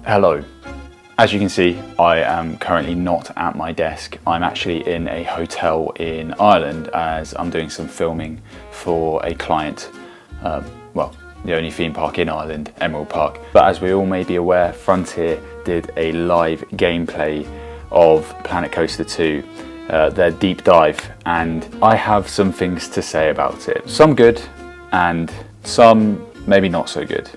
Hello. As you can see, I am currently not at my desk. I'm actually in a hotel in Ireland as I'm doing some filming for a client. Well, the only theme park in Ireland, Emerald Park. But as we all may be aware, Frontier did a live gameplay of Planet Coaster 2, their deep dive, and I have some things to say about it. Some good and some maybe not so good.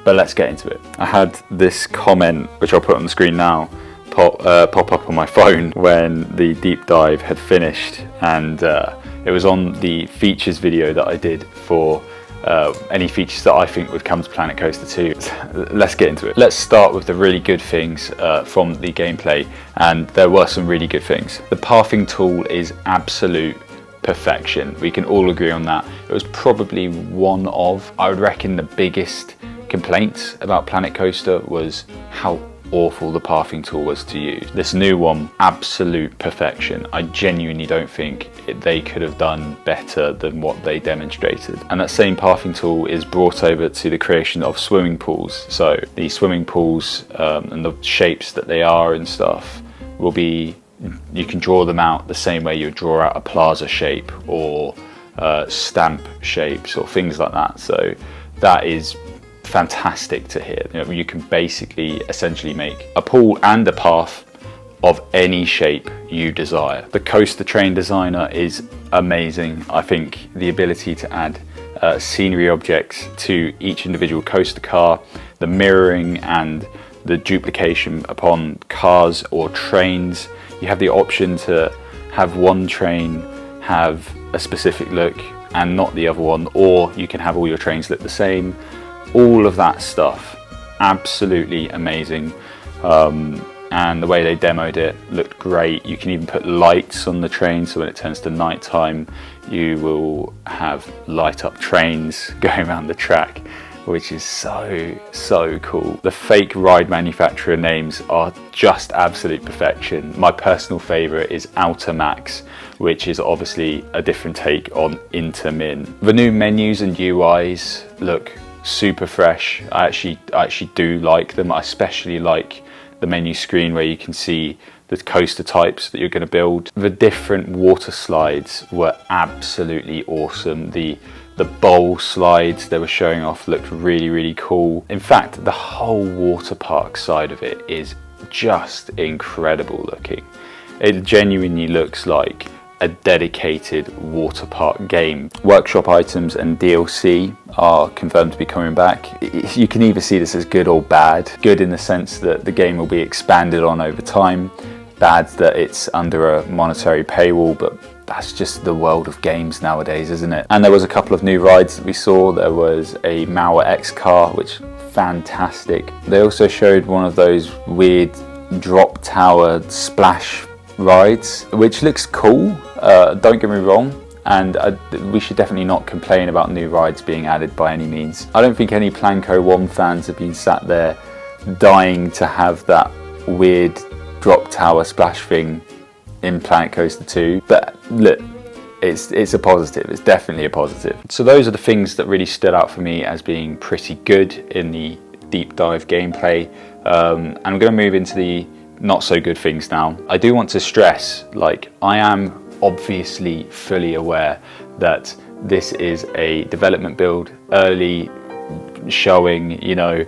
But let's get into it. I had this comment, which I'll put on the screen now, pop up on my phone when the deep dive had finished, and it was on the features video that I did for any features that I think would come to Planet Coaster 2. Let's get into it. Let's start with the really good things from the gameplay, and there were some really good things. The pathing tool is absolute perfection. We can all agree on that. It was probably one of, I would reckon, the biggest complaints about Planet Coaster was how awful the pathing tool was to use. This new one, absolute perfection. I genuinely don't think they could have done better than what they demonstrated. And that same pathing tool is brought over to the creation of swimming pools. So the swimming pools and the shapes that they are and stuff will be, you can draw them out the same way you would draw out a plaza shape or stamp shapes or things like that. So that is fantastic to hear. You can basically essentially make a pool and a path of any shape you desire. The coaster train designer is amazing. I think the ability to add scenery objects to each individual coaster car, the mirroring and the duplication upon cars or trains. You have the option to have one train have a specific look and not the other one, or you can have all your trains look the same. All of that stuff, absolutely amazing. And the way they demoed it looked great. You can even put lights on the train, so when it turns to nighttime, you will have light up trains going around the track, which is so cool. The fake ride manufacturer names are just absolute perfection. My personal favorite is Outer Max, which is obviously a different take on Intermin. The new menus and UIs look super fresh. I actually do like them. I especially like the menu screen where you can see the coaster types that you're going to build. The different water slides were absolutely awesome. The bowl slides they were showing off looked really cool. In fact, the whole water park side of it is just incredible looking. It genuinely looks like a dedicated water park game. Workshop items and DLC are confirmed to be coming back. You can either see this as good or bad. Good in the sense that the game will be expanded on over time. Bad that it's under a monetary paywall, but that's just the world of games nowadays, isn't it? And there was a couple of new rides that we saw. There was a Mauer X car, which fantastic. They also showed one of those weird drop tower splash rides, which looks cool, don't get me wrong, and we should definitely not complain about new rides being added by any means. I don't think any Planco 1 fans have been sat there dying to have that weird drop tower splash thing in Planet Coaster 2, but look, it's a positive. It's definitely a positive. So those are the things that really stood out for me as being pretty good in the deep dive gameplay, and I'm going to move into the not so good things now. I do want to stress, like, I am obviously fully aware that this is a development build, early showing, you know,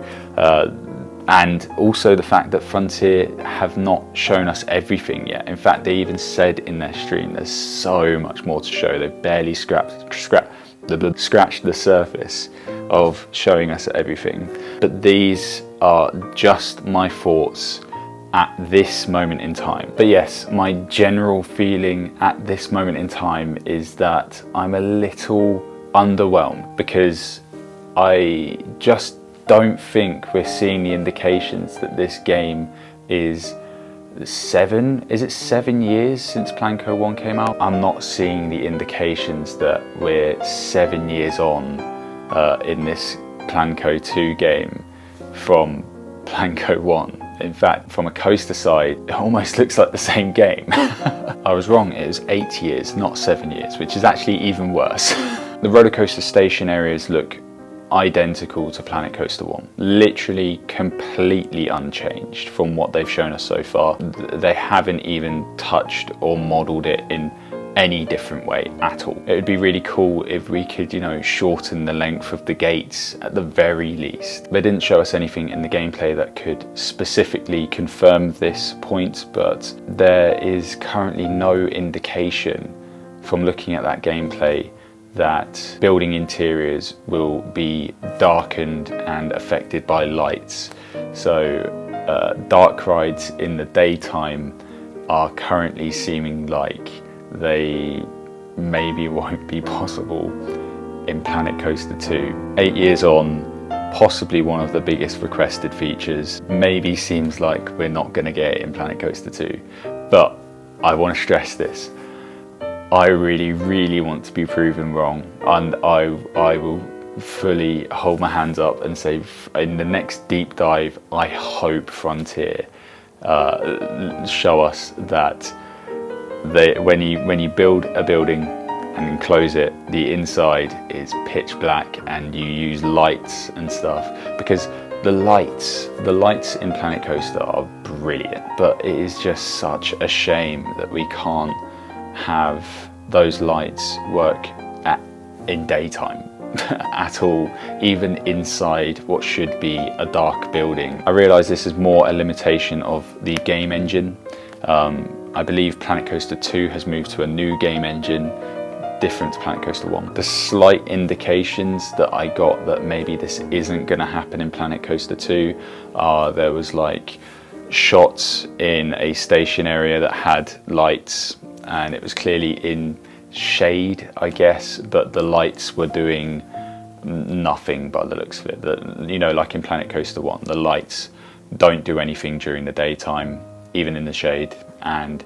and also the fact that Frontier have not shown us everything yet. In fact, they even said in their stream there's so much more to show. They've barely scratched the surface of showing us everything. But these are just my thoughts at this moment in time. But yes, my general feeling at this moment in time is that I'm a little underwhelmed, because I just don't think we're seeing the indications that this game is is it 7 years since Planco 1 came out? I'm not seeing the indications that we're 7 years on in this Planco 2 game from Planco 1. In fact, from a coaster side, it almost looks like the same game. I was wrong, it was 8 years, not 7 years, which is actually even worse. The roller coaster station areas look identical to Planet Coaster 1. Literally completely unchanged from what they've shown us so far. They haven't even touched or modelled it in any different way at all. It would be really cool if we could, you know, shorten the length of the gates at the very least. They didn't show us anything in the gameplay that could specifically confirm this point, but there is currently no indication from looking at that gameplay that building interiors will be darkened and affected by lights. So dark rides in the daytime are currently seeming like they maybe won't be possible in Planet Coaster 2. 8 years on, possibly one of the biggest requested features. Maybe seems like we're not going to get it in Planet Coaster 2. But I want to stress this. I really want to be proven wrong, and I will fully hold my hands up and say in the next deep dive, I hope Frontier show us that when you build a building and enclose it, the inside is pitch black and you use lights and stuff, because the lights in Planet Coaster are brilliant, but it is just such a shame that we can't have those lights work in daytime at all, even inside what should be a dark building. I realise this is more a limitation of the game engine. I believe Planet Coaster 2 has moved to a new game engine, different to Planet Coaster 1. The slight indications that I got that maybe this isn't going to happen in Planet Coaster 2 are there was like shots in a station area that had lights, and it was clearly in shade, I guess, but the lights were doing nothing by the looks of it. You know, like in Planet Coaster 1, the lights don't do anything during the daytime, even in the shade, and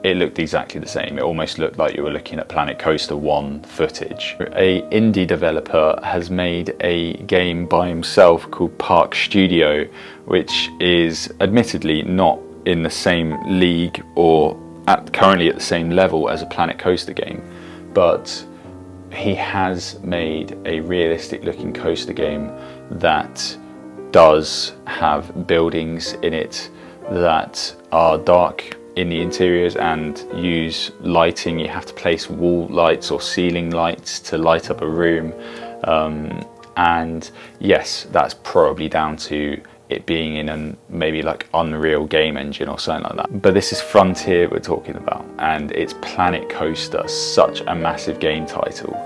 it looked exactly the same. It almost looked like you were looking at Planet Coaster 1 footage. A indie developer has made a game by himself called Park Studio, which is admittedly not in the same league or currently at the same level as a Planet Coaster game, but he has made a realistic looking coaster game that does have buildings in it that are dark in the interiors and use lighting. You have to place wall lights or ceiling lights to light up a room, and yes, that's probably down to it being in an maybe like Unreal game engine or something like that. But this is Frontier we're talking about, and it's Planet Coaster, such a massive game title.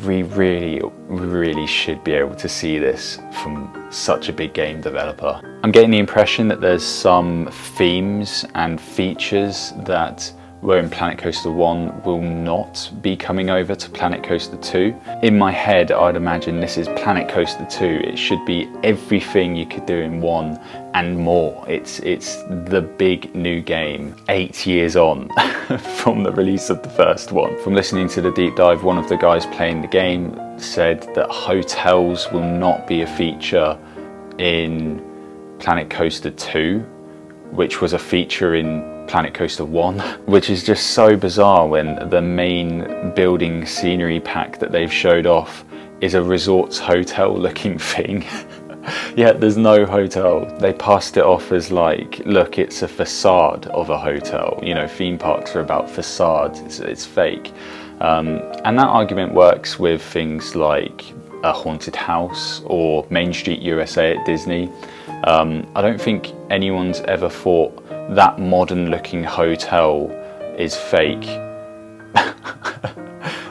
We really should be able to see this from such a big game developer. I'm getting the impression that there's some themes and features that were in Planet Coaster 1 will not be coming over to Planet Coaster 2. In my head, I'd imagine this is Planet Coaster 2. It should be everything you could do in 1 and more. It's the big new game 8 years on from the release of the first one. From listening to the deep dive, one of the guys playing the game said that hotels will not be a feature in Planet Coaster 2, which was a feature in Planet Coaster 1, which is just so bizarre when the main building scenery pack that they've showed off is a resorts hotel looking thing. Yet there's no hotel. They passed it off as like, look, it's a facade of a hotel. You know, theme parks are about facades, it's fake. And that argument works with things like a haunted house or Main Street USA at Disney. I don't think anyone's ever thought that modern looking hotel is fake.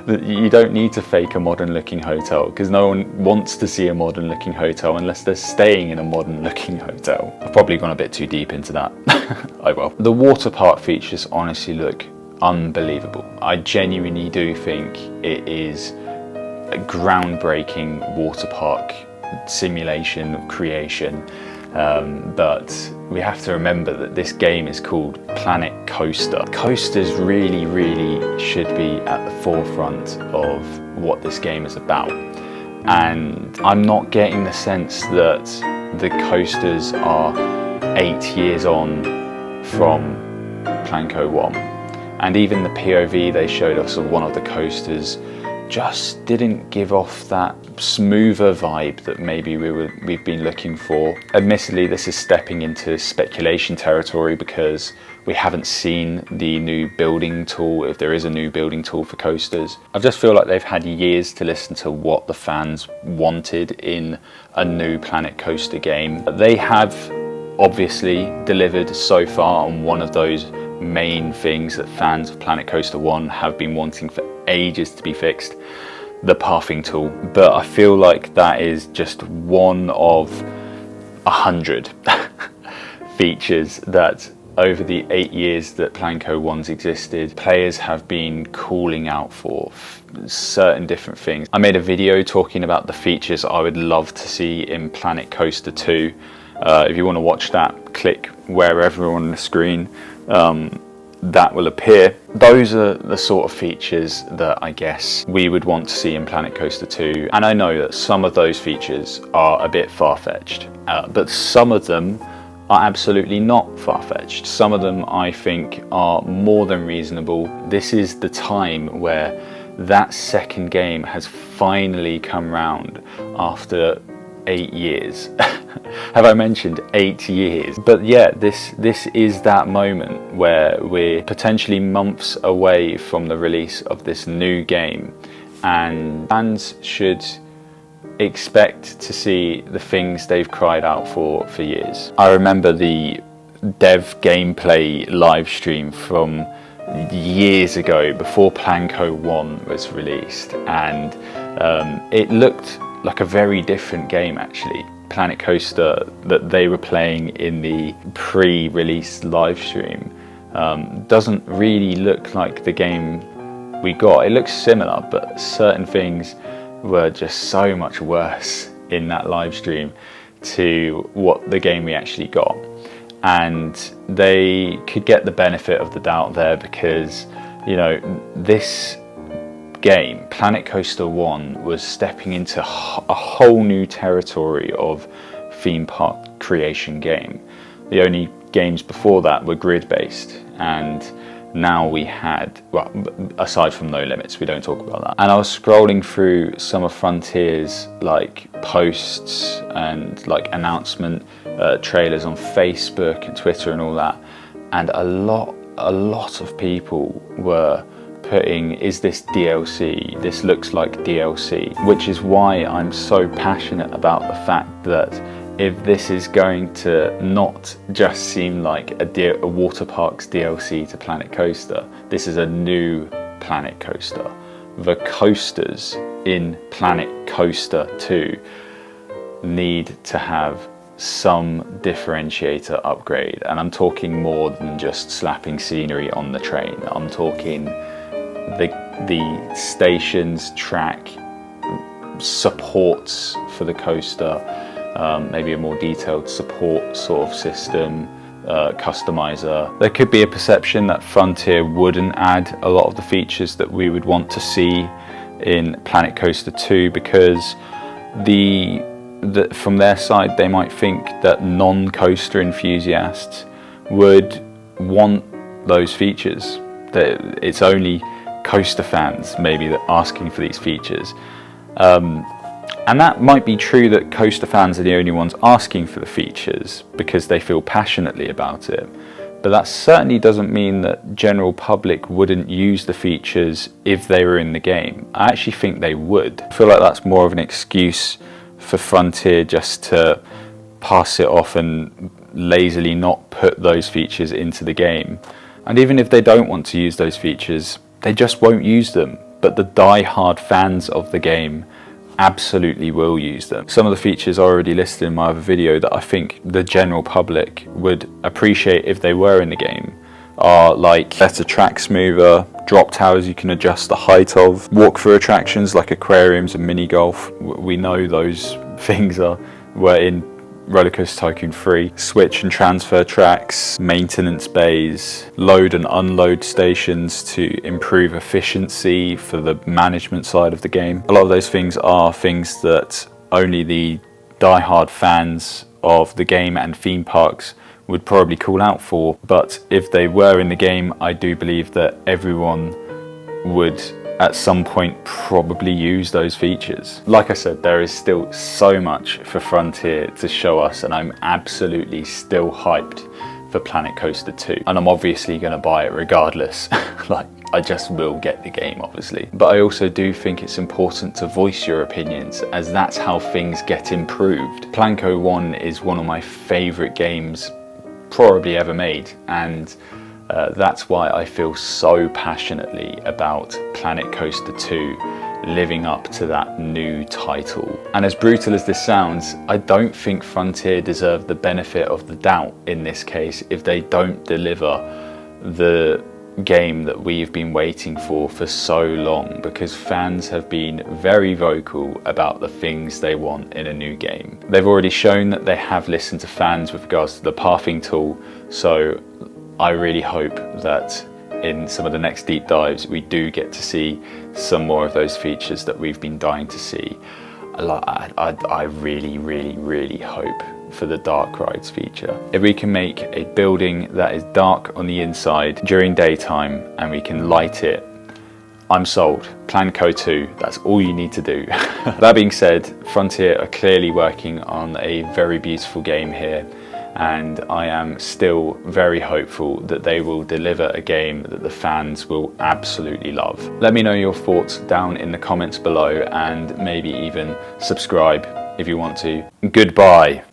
You don't need to fake a modern looking hotel, because no one wants to see a modern looking hotel unless they're staying in a modern looking hotel. I've probably gone a bit too deep into that. Oh well. The water park features honestly look unbelievable. I genuinely do think it is a groundbreaking water park simulation creation. But we have to remember that this game is called Planet Coaster. Coasters really should be at the forefront of what this game is about. And I'm not getting the sense that the coasters are 8 years on from Planco 1. And even the POV they showed us of one of the coasters just didn't give off that smoother vibe that maybe we've been looking for. Admittedly, this is stepping into speculation territory because we haven't seen the new building tool, if there is a new building tool for coasters. I just feel like they've had years to listen to what the fans wanted in a new Planet Coaster game. They have obviously delivered so far on one of those main things that fans of Planet Coaster 1 have been wanting for ages to be fixed, the pathing tool. But I feel like that is just one of 100 features that over the 8 years that Planco 1's existed, players have been calling out for certain different things. I made a video talking about the features I would love to see in Planet Coaster 2. If you want to watch that, click wherever on the screen that will appear. Those are the sort of features that I guess we would want to see in Planet Coaster 2. And I know that some of those features are a bit far-fetched, but some of them are absolutely not far-fetched. Some of them I think are more than reasonable. This is the time where that second game has finally come round after 8 years. Have I mentioned 8 years? But yeah, this is that moment where we're potentially months away from the release of this new game, and fans should expect to see the things they've cried out for years. I remember the dev gameplay live stream from years ago, before Planco 1 was released, and it looked like a very different game actually. Planet Coaster that they were playing in the pre-release live stream doesn't really look like the game we got. It looks similar, but certain things were just so much worse in that live stream to what the game we actually got. And they could get the benefit of the doubt there because, you know, this game, Planet Coaster 1, was stepping into a whole new territory of theme park creation game. The only games before that were grid-based, and now we had, well, aside from No Limits, we don't talk about that. And I was scrolling through some of Frontier's like posts and like announcement trailers on Facebook and Twitter and all that, and a lot of people were putting, is this DLC? This looks like DLC, which is why I'm so passionate about the fact that if this is going to not just seem like a water parks DLC to Planet Coaster, this is a new Planet Coaster. The coasters in Planet Coaster 2 need to have some differentiator upgrade, and I'm talking more than just slapping scenery on the train. I'm talking the stations, track, supports for the coaster, maybe a more detailed support sort of system, customizer. There could be a perception that Frontier wouldn't add a lot of the features that we would want to see in Planet Coaster 2 because from their side they might think that non-coaster enthusiasts would want those features, that it's only coaster fans maybe that are asking for these features. And that might be true, that coaster fans are the only ones asking for the features because they feel passionately about it. But that certainly doesn't mean that general public wouldn't use the features if they were in the game. I actually think they would. I feel like that's more of an excuse for Frontier just to pass it off and lazily not put those features into the game. And even if they don't want to use those features, they just won't use them. But the die-hard fans of the game absolutely will use them. Some of the features already listed in my other video that I think the general public would appreciate if they were in the game are like better track smoother, drop towers you can adjust the height of, walk-through attractions like aquariums and mini golf. We know those things were in Roller Coaster Tycoon 3. Switch and transfer tracks, maintenance bays, load and unload stations to improve efficiency for the management side of the game. A lot of those things are things that only the die-hard fans of the game and theme parks would probably call out for, but if they were in the game, I do believe that everyone would at some point probably use those features. Like I said, there is still so much for Frontier to show us, and I'm absolutely still hyped for Planet Coaster 2. And I'm obviously going to buy it regardless. Like, I just will get the game, obviously. But I also do think it's important to voice your opinions, as that's how things get improved. Planco 1 is one of my favourite games probably ever made, and that's why I feel so passionately about Planet Coaster 2 living up to that new title. And as brutal as this sounds, I don't think Frontier deserve the benefit of the doubt in this case if they don't deliver the game that we've been waiting for so long, because fans have been very vocal about the things they want in a new game. They've already shown that they have listened to fans with regards to the pathing tool, so I really hope that in some of the next deep dives we do get to see some more of those features that we've been dying to see. I really hope for the dark rides feature. If we can make a building that is dark on the inside during daytime and we can light it, I'm sold. Planco 2, that's all you need to do. That being said, Frontier are clearly working on a very beautiful game here, and I am still very hopeful that they will deliver a game that the fans will absolutely love. Let me know your thoughts down in the comments below, and maybe even subscribe if you want to. Goodbye.